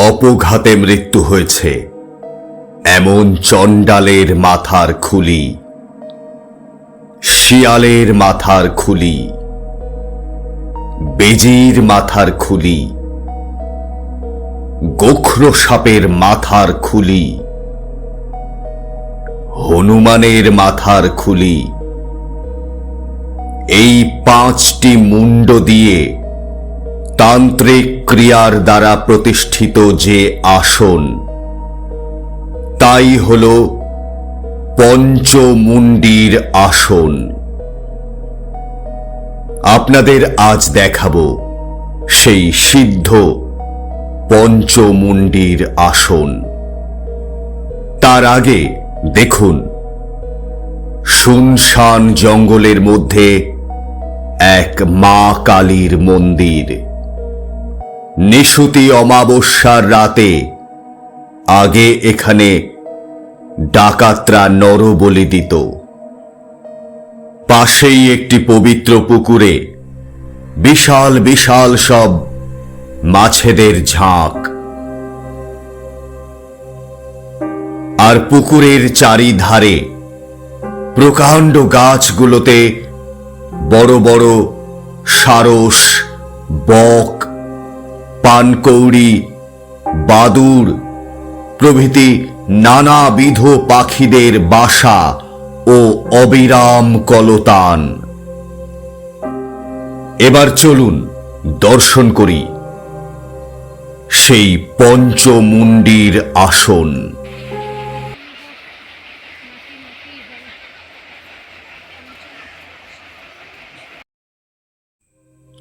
অপঘাতে মৃত্যু হয়েছে এমন চণ্ডালের মাথার খুলি, শিয়ালের মাথার খুলি, বেজির মাথার খুলি, গোখরো সাপের মাথার খুলি, হনুমানের মাথার খুলি, এই 5টি মুন্ড দিয়ে তান্ত্রিক ক্রিয়ার দ্বারা প্রতিষ্ঠিত যে আসন, তাই হল পঞ্চমুণ্ডির আসন। আপনাদের আজ দেখাবো সেই সিদ্ধ পঞ্চমুণ্ডির আসন। তার আগে দেখুন, শুনশান জঙ্গলের মধ্যে এক মা কালীর মন্দির। নিশুতি অমাবস্যার রাতে আগে এখানে ডাকাতরা নরবলি দিত। পাশেই একটি পবিত্র পুকুরে বিশাল বিশাল সব মাছেদের ঝাঁক, আর পুকুরের চারিধারে প্রকাণ্ড গাছগুলোতে বড় বড় সারস, বক, পানকৌড়ি, বাদুড় প্রভৃতি নানাবিধ পাখিদের বাসা ও অবিরাম কলতান। এবার চলুন দর্শন করি সেই পঞ্চমুণ্ডির আসন।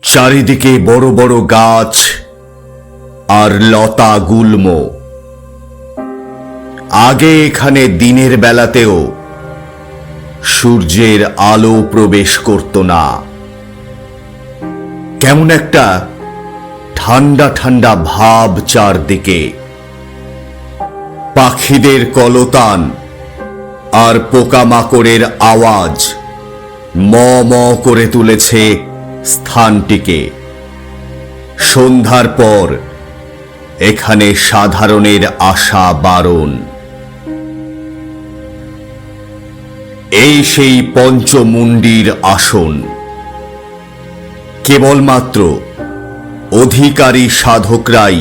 চারিদিকে বড় বড় গাছ আর লতা গুল্ম। আগে এখানে দিনের বেলাতেও সূর্যের আলো প্রবেশ করত না। কেমন একটা ঠান্ডা ঠান্ডা ভাব চারদিকে। পাখিদের কলতান আর পোকামাকড়ের আওয়াজ ম ম করে তুলেছে স্থানটিকে। সন্ধ্যার পর এখানে সাধারণের আসা বারণ। এই সেই পঞ্চমুণ্ডির আসন। কেবলমাত্র অধিকারী সাধকরাই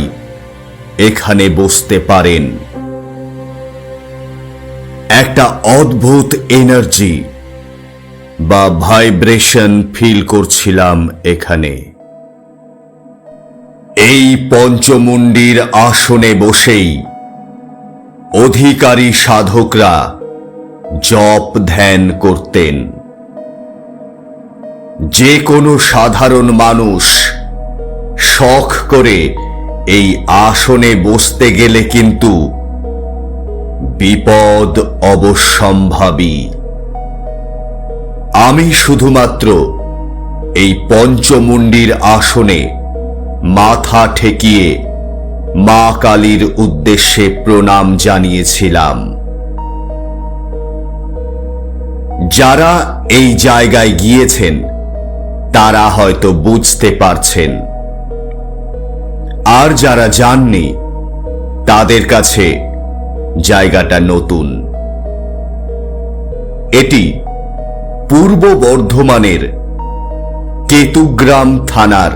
এখানে বসতে পারেন। একটা অদ্ভুত এনার্জি বা ভাইব্রেশন ফিল করছিলাম এখানে। এই পঞ্চমুণ্ডির আসনে বসেই অধিকারী সাধকরা জপ ধ্যান করতেন। যে কোনো সাধারণ মানুষ শখ করে এই আসনে বসতে গেলে কিন্তু বিপদ অবশ্যম্ভাবী। আমি শুধুমাত্র এই পঞ্চমুণ্ডির আসনে মাথা ঠেকিয়ে মা কালীর উদ্দেশ্যে প্রণাম জানিয়েছিলাম। যারা এই জায়গায় গিয়েছেন তারা হয়তো বুঝতে পারছেন, আর যারা যাননি তাদের কাছে জায়গাটা নতুন। এটি পূর্ব বর্ধমানের কেতুগ্রাম থানার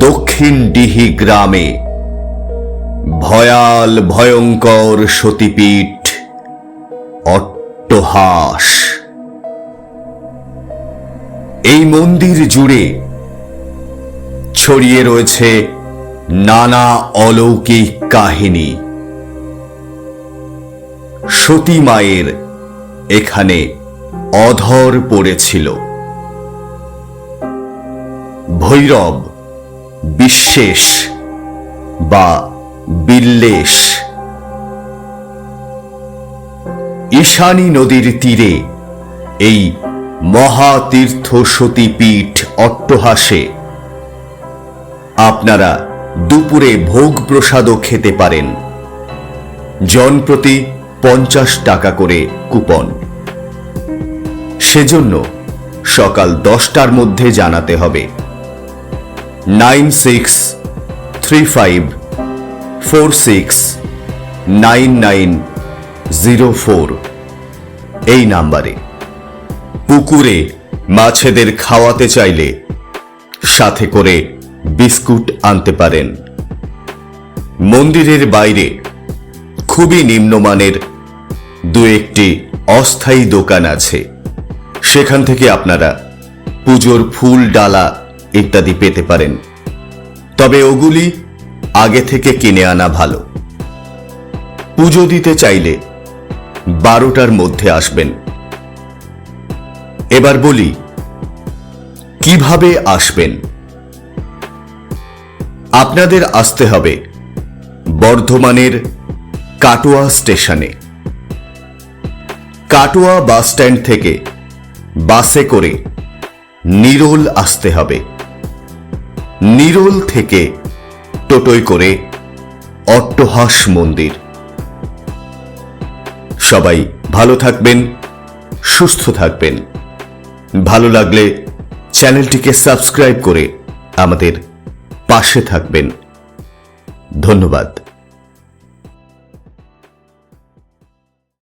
দক্ষিণ ডিহি গ্রামে ভয়াল ভয়ঙ্কর সতীপীঠ অট্টহাস। এই মন্দির জুড়ে ছড়িয়ে রয়েছে নানা অলৌকিক কাহিনী। সতী মায়ের এখানে অধর পড়েছিল। ভৈরব, বিশ্বেশ বা বিল্লেশ ঈশানী নদীর তীরে এই মহাতীর্থ সতীপীঠ অট্টহাসে আপনারা দুপুরে ভোগ প্রসাদও খেতে পারেন। জনপ্রতি 50 টাকা করে কুপন। সেজন্য সকাল 10টার মধ্যে জানাতে হবে। 9635 469904 এই নাম্বারে। পুকুরে মাছেদের খাওয়াতে চাইলে সাথে করে বিস্কুট আনতে পারেন। মন্দিরের বাইরে খুবই নিম্নমানের দু একটি অস্থায়ী দোকান আছে, সেখান থেকে আপনারা পুজোর ফুল, ডালা ইত্যাদি পেতে পারেন, তবে ওগুলি আগে থেকে কিনে আনা ভালো। পুজো দিতে চাইলে 12টার মধ্যে আসবেন। এবার বলি কিভাবে আসবেন। আপনাদের আসতে হবে বর্ধমানের কাটোয়া স্টেশনে। কাটোয়া বাস স্ট্যান্ড থেকে বাসে করে নিরোল আসতে হবে। নিরোল থেকে টোটোয় করে অট্টহাস মন্দির। সবাই ভালো থাকবেন, সুস্থ থাকবেন। ভালো লাগলে চ্যানেলটিকে সাবস্ক্রাইব করে আমাদের পাশে থাকবেন। ধন্যবাদ।